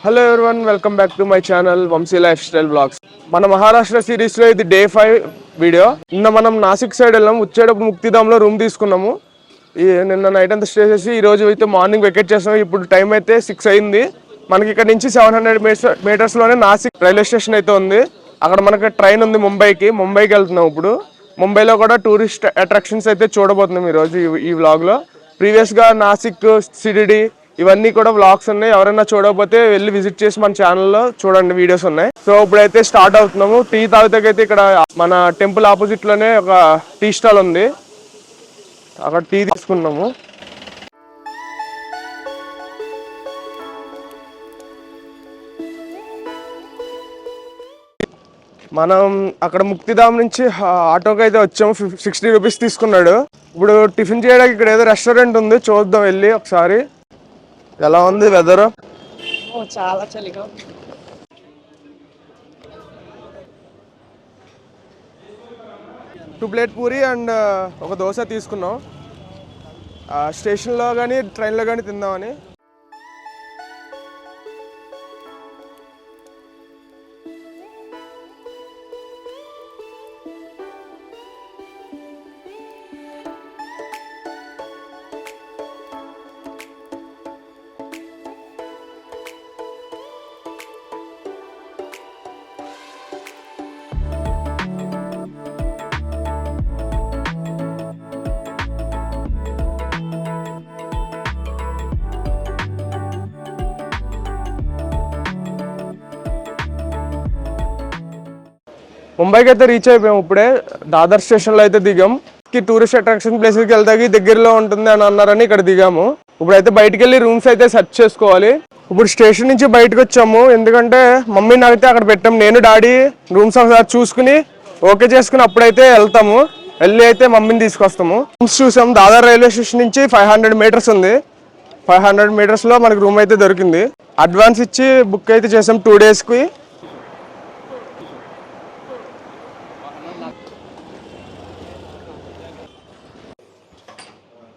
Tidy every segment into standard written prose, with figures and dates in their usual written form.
Hello everyone, welcome back to my channel Vamshi lifestyle blogs. మన Maharashtra series లో ఇది day 5 video. నిన్న మనం నాసిక్ సైడ్ వెళ్ళాం, ఉచ్చేడపు ముక్తిధామ్ లో రూమ్ తీసుకున్నాము. నిన్న నైట్ అంతా స్టే చేసి ఈ రోజు అయితే మార్నింగ్ వెకేట్ చేస్తాం. ఇప్పుడు టైం అయితే 6 అయింది. మనకి ఇక్కడ నుంచి 700 మీటర్స్ లోనే నాసిక్ రైల్వే స్టేషన్ అయితే ఉంది. అక్కడ మనకి ట్రైన్ ఉంది ముంబైకి వెళ్తున్నాం. ఇప్పుడు ముంబైలో కూడా టూరిస్ట్ అట్రాక్షన్స్ అయితే చూడబోతున్నాం ఈ రోజు ఈ వ్లాగ్ లో. ప్రీవియస్ గా నాసిక్, సిరిడి ఇవన్నీ కూడా వ్లాగ్స్ ఉన్నాయి. ఎవరైనా చూడకపోతే వెళ్ళి విజిట్ చేసి మన ఛానల్లో చూడండి, వీడియోస్ ఉన్నాయి. సో ఇప్పుడైతే స్టార్ట్ అవుతున్నాము. టీ తాగితే ఇక్కడ మన టెంపుల్ ఆపోజిట్ లోనే ఒక టీ స్టాల్ ఉంది, అక్కడ టీ తీసుకున్నాము. మనం అక్కడ ముక్తిధామ్ నుంచి ఆటోకి అయితే వచ్చాము. 60 రూపీస్ తీసుకున్నాడు. ఇప్పుడు టిఫిన్ చేయడానికి ఇక్కడ ఏదో రెస్టారెంట్ ఉంది, చూద్దాం వెళ్ళి ఒకసారి. ఎలా ఉంది వెదర్? చాలా చలిగా. 2 ప్లేట్ పూరి అండ్ ఒక దోశ తీసుకున్నాం. స్టేషన్లో కానీ ట్రైన్లో కానీ తిందామని. ముంబైకి అయితే రీచ్ అయిపోయాం. ఇప్పుడే దాదర్ స్టేషన్లో అయితే దిగాం. టూరిస్ట్ అట్రాక్షన్ ప్లేస్కి వెళ్తాకి దగ్గరలో ఉంటుంది అని అన్నారని ఇక్కడ దిగాము. ఇప్పుడైతే బయటకు వెళ్ళి రూమ్స్ అయితే సెర్చ్ చేసుకోవాలి. ఇప్పుడు స్టేషన్ నుంచి బయటకు వచ్చాము, ఎందుకంటే మమ్మీని అయితే అక్కడ పెట్టాము. నేను డాడీ రూమ్స్ ఒకసారి చూసుకుని ఓకే చేసుకుని అప్పుడైతే వెళ్తాము. వెళ్ళి అయితే మమ్మీని తీసుకొస్తాము. రూమ్స్ చూసాము. దాదర్ రైల్వే స్టేషన్ నుంచి 500 మీటర్స్ ఉంది. 500 మీటర్స్లో మనకి రూమ్ అయితే దొరికింది. అడ్వాన్స్ ఇచ్చి బుక్ అయితే చేసాం 2 డేస్కి.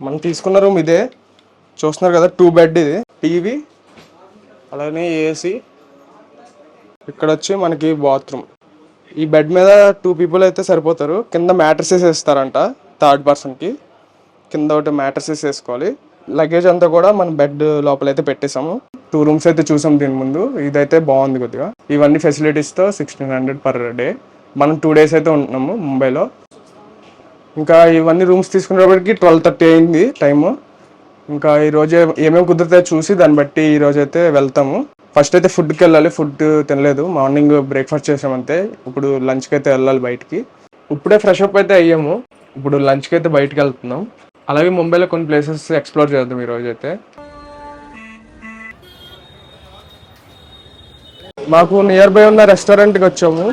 మనం తీసుకున్న రూమ్ ఇదే, చూస్తున్నారు కదా. 2 బెడ్, ఇది టీవీ, అలానే ఏసీ. ఇక్కడ వచ్చి మనకి బాత్రూమ్. ఈ బెడ్ మీద 2 పీపుల్ అయితే సరిపోతారు. కింద మ్యాట్రసెస్ వేస్తారంట, 3rd పర్సన్కి కింద ఒకటి మ్యాట్రసెస్ వేసుకోవాలి. లగేజ్ అంతా కూడా మన బెడ్ లోపలైతే పెట్టేసాము. 2 రూమ్స్ అయితే చూసాం దీని ముందు. ఇదైతే బాగుంది కొద్దిగా. ఇవన్నీ ఫెసిలిటీస్తో 1600 పర్ డే. మనం 2 డేస్ అయితే ఉంటున్నాము ముంబైలో. ఇంకా ఇవన్నీ రూమ్స్ తీసుకునేటప్పటికి 12:30 అయింది టైము. ఇంకా ఈరోజు ఏమేమి కుదురుతాయో చూసి దాన్ని బట్టి ఈరోజు అయితే వెళ్తాము. ఫస్ట్ అయితే ఫుడ్కి వెళ్ళాలి. ఫుడ్ తినలేదు, మార్నింగ్ బ్రేక్ఫాస్ట్ చేసామంతే. ఇప్పుడు లంచ్కి అయితే వెళ్ళాలి బయటికి. ఇప్పుడే ఫ్రెష్ అప్ అయితే అయ్యాము. ఇప్పుడు లంచ్కి అయితే బయటకు వెళ్తున్నాం. అలాగే ముంబైలో కొన్ని ప్లేసెస్ ఎక్స్ప్లోర్ చేద్దాం ఈరోజు అయితే. మాకు నియర్ బై ఉన్న రెస్టారెంట్కి వచ్చాము.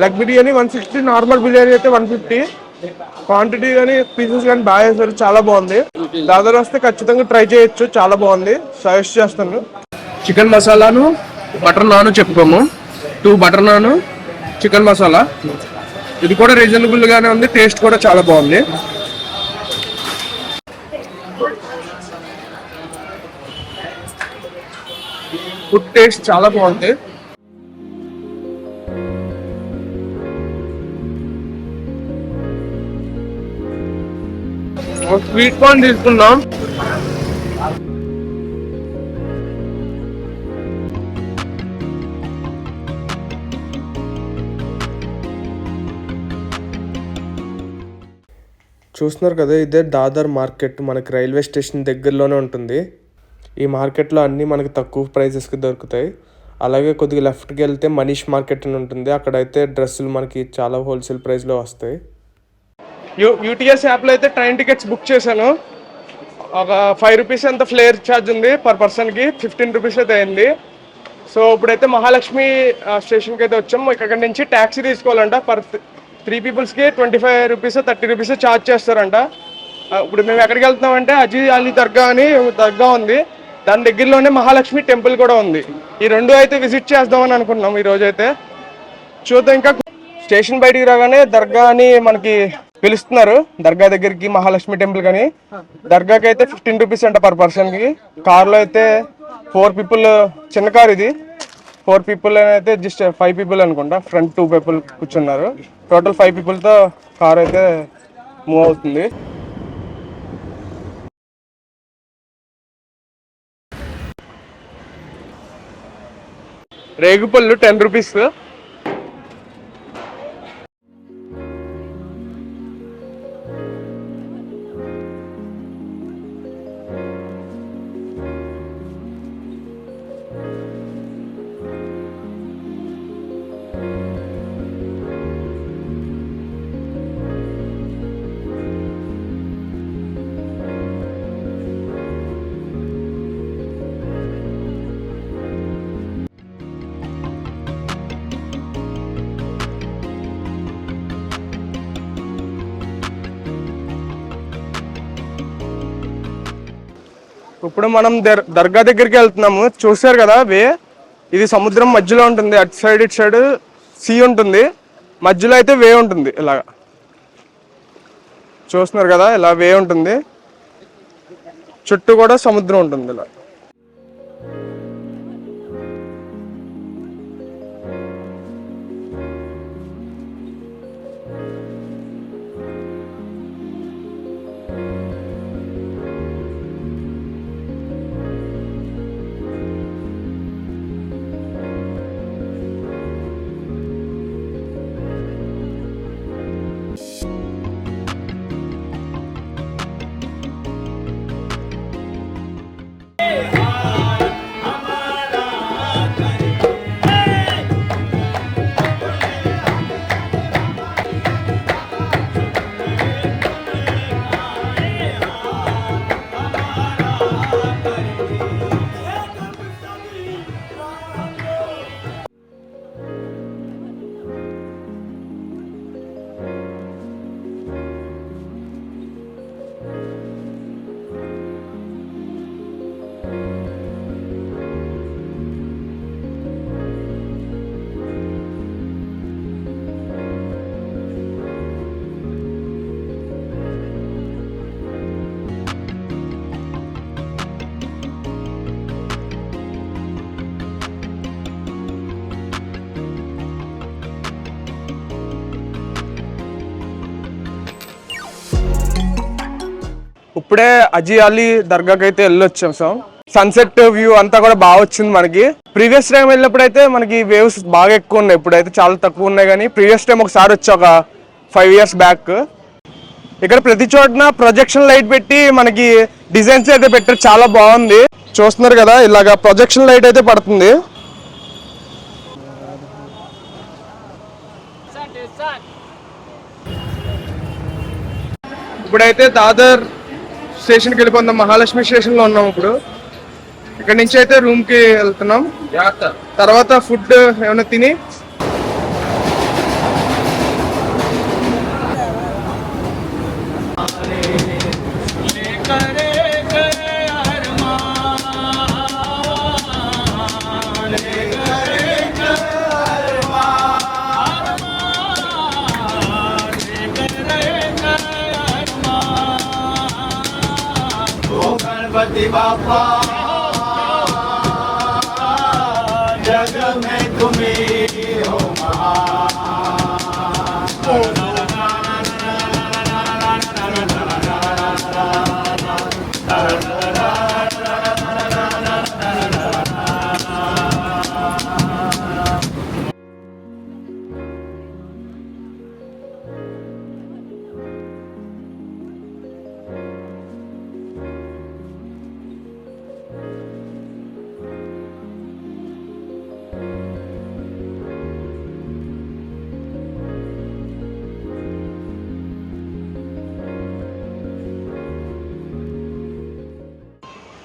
లెగ్ బిర్యానీ 160, నార్మల్ బిర్యానీ అయితే 150. క్వాంటిటీ కానీ పీసెస్ కానీ బాగా వేస్తారు, చాలా బాగుంది. దాదాపు వస్తే ఖచ్చితంగా ట్రై చేయొచ్చు, చాలా బాగుంది, సజెస్ట్ చేస్తాను. చికెన్ మసాలాను బటర్ నాన్ చెప్పుకోము. 2 బటర్ నాన్, చికెన్ మసాలా. ఇది కూడా రీజనబుల్ గానే ఉంది, టేస్ట్ కూడా చాలా బాగుంది. ఫుడ్ టేస్ట్ చాలా బాగుంది. స్వీట్ కార్న్ తీసుకున్నాం. చూస్తున్నారు కదా, ఇదే దాదర్ మార్కెట్. మనకి రైల్వే స్టేషన్ దగ్గరలోనే ఉంటుంది. ఈ మార్కెట్లో అన్నీ మనకి తక్కువ ప్రైజెస్కి దొరుకుతాయి. అలాగే కొద్దిగా లెఫ్ట్కి వెళ్తే మనీష్ మార్కెట్ అని ఉంటుంది. అక్కడైతే డ్రెస్సులు మనకి చాలా హోల్సేల్ ప్రైస్లో వస్తాయి. యూటీఎస్ యాప్లో అయితే ట్రైన్ టికెట్స్ బుక్ చేశాను. ఒక 5 రూపీస్ ఎంత ఫ్లేర్ ఛార్జ్ ఉంది పర్ పర్సన్కి. 15 రూపీస్ అయితే అయింది. సో ఇప్పుడైతే మహాలక్ష్మి స్టేషన్కి అయితే వచ్చాము. ఇక్కడ నుంచి ట్యాక్సీ తీసుకోవాలంట. పర్ 3 పీపుల్స్కి 25 రూపీస్ 30 రూపీస్ ఛార్జ్ చేస్తారంట. ఇప్పుడు మేము ఎక్కడికి వెళ్తున్నాం అంటే హజీ అలీ దర్గా అని దర్గా ఉంది, దాని దగ్గరలోనే మహాలక్ష్మి టెంపుల్ కూడా ఉంది. ఈ రెండు అయితే విజిట్ చేద్దామని అనుకుంటున్నాం ఈ రోజు అయితే. చూద్దాం. ఇంకా స్టేషన్ బయటికి రాగానే దర్గా అని మనకి పిలుస్తున్నారు, దర్గా దగ్గరికి మహాలక్ష్మి టెంపుల్ కానీ. దర్గాకి అయితే 15 రూపీస్ అంట పర్ పర్సన్ కి. కార్లో అయితే 4 పీపుల్, చిన్న కార్ ఇది, 4 పీపుల్ అయితే జస్ట్ 5 పీపుల్ అనుకుంటా, ఫ్రంట్ 2 పీపుల్ కూర్చున్నారు. టోటల్ 5 పీపుల్తో కార్ అయితే మూవ్ అవుతుంది. రేగుపళ్ళు 10 రూపీస్. ఇప్పుడు మనం దర్గా దగ్గరికి వెళ్తున్నాము. చూసారు కదా వే, ఇది సముద్రం మధ్యలో ఉంటుంది, అటు సైడ్ ఇటు సైడ్ సీ ఉంటుంది, మధ్యలో అయితే వే ఉంటుంది. ఇలాగా చూస్తున్నారు కదా, ఇలా వే ఉంటుంది, చుట్టూ కూడా సముద్రం ఉంటుంది ఇలా. ఇప్పుడే హజీ అలీ దర్గాకి అయితే వెళ్ళొచ్చాం. సన్సెట్ వ్యూ అంతా కూడా బాగా వచ్చింది మనకి. ప్రీవియస్ టైం వెళ్ళినప్పుడు అయితే మనకి వేవ్స్ బాగా ఎక్కువ ఉన్నాయి, ఇప్పుడైతే చాలా తక్కువ ఉన్నాయి. కానీ ప్రీవియస్ టైం ఒకసారి వచ్చి ఒక 5 years బ్యాక్. ఇక్కడ ప్రతి చోటన ప్రొజెక్షన్ లైట్ పెట్టి మనకి డిజైన్స్ అయితే పెట్టారు, చాలా బాగుంది. చూస్తున్నారు కదా, ఇలాగా ప్రొజెక్షన్ లైట్ అయితే పడుతుంది. ఇప్పుడైతే దాదర్ స్టేషన్కి వెళ్ళిపోతాం, మహాలక్ష్మి స్టేషన్లో ఉన్నాం ఇప్పుడు. ఇక్కడ నుంచి అయితే రూమ్కి వెళ్తున్నాం. తర్వాత ఫుడ్ ఏమైనా తిని बापा जग में तुम्हें हो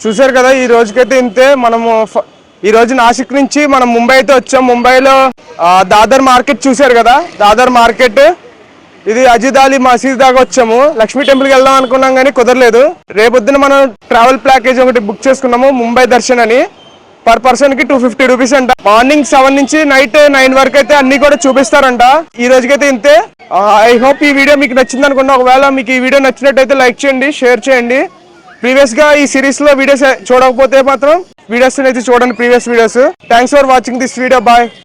చూసారు కదా, ఈ రోజుకైతే ఇంతే. మనము ఈ రోజు నాసిక్ నుంచి మనం ముంబై అయితే వచ్చాం. ముంబైలో దాదర్ మార్కెట్ చూసారు కదా, దాదర్ మార్కెట్ ఇది అజిద్ మసీద్ దాకా వచ్చాము. లక్ష్మీ టెంపుల్కి వెళ్దాం అనుకున్నాం కానీ కుదరలేదు. రేపొద్దున మనం ట్రావెల్ ప్యాకేజ్ ఒకటి బుక్ చేసుకున్నాము, ముంబై దర్శన్ అని. పర్ పర్సన్ కి 250 రూపీస్ అంట. మార్నింగ్ 7 నుంచి నైట్ 9 వరకు అయితే అన్ని కూడా చూపిస్తారంట. ఈ రోజుకైతే ఇంతే. ఐ హోప్ ఈ వీడియో మీకు నచ్చింది అనుకున్నా. ఒకవేళ మీకు ఈ వీడియో నచ్చినట్టయితే లైక్ చేయండి, షేర్ చేయండి. ప్రీవియస్ గా ఈ సిరీస్ లో వీడియోస్ చూడకపోతే మాత్రం వీడియోస్ అయితే చూడండి, previous videos. Thanks for watching this video. Bye.